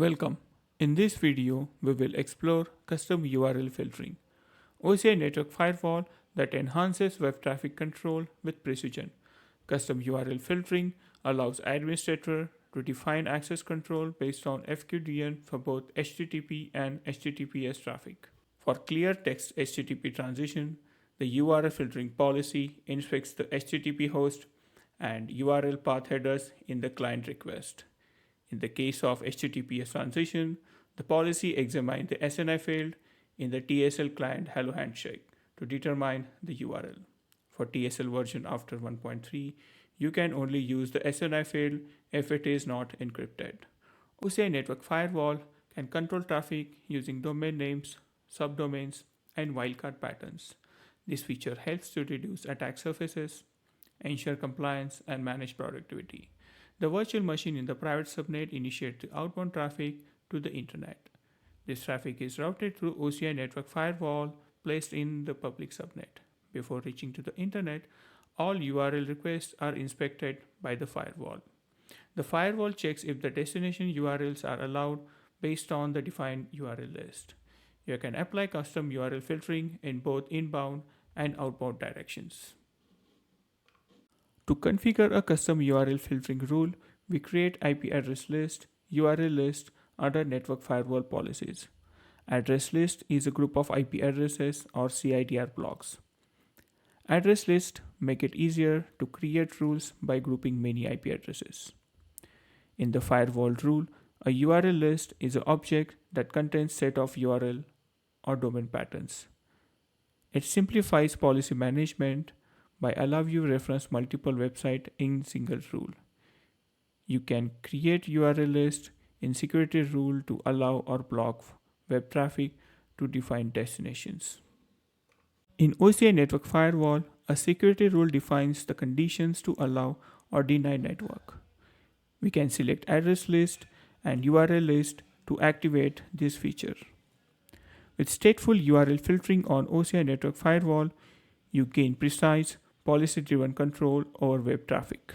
Welcome. In this video, we will explore custom URL filtering, OCI network firewall that enhances web traffic control with precision. Custom URL filtering allows administrator to define access control based on FQDN for both HTTP and HTTPS traffic. For clear text HTTP transition, the URL filtering policy inspects the HTTP host and URL path headers in the client request. In the case of HTTPS transition, the policy examines the SNI field in the TSL client hello handshake to determine the URL. For TSL version after 1.3, you can only use the SNI field if it is not encrypted. OCI network firewall can control traffic using domain names, subdomains, and wildcard patterns. This feature helps to reduce attack surfaces, ensure compliance, and manage productivity. The virtual machine in the private subnet initiates the outbound traffic to the internet. This traffic is routed through OCI network firewall placed in the public subnet. Before reaching to the internet, all URL requests are inspected by the firewall. The firewall checks if the destination URLs are allowed based on the defined URL list. You can apply custom URL filtering in both inbound and outbound directions. To configure a custom URL filtering rule, we create IP address list, URL list under network firewall policies. Address list is a group of IP addresses or CIDR blocks. Address list make it easier to create rules by grouping many IP addresses. In the firewall rule, a URL list is an object that contains set of URL or domain patterns. It simplifies policy management by allowing you reference multiple websites in single rule. You can create URL list in security rule to allow or block web traffic to define destinations. In OCI network firewall, a security rule defines the conditions to allow or deny network. We can select address list and URL list to activate this feature. With stateful URL filtering on OCI network firewall, you gain precise policy-driven control over web traffic.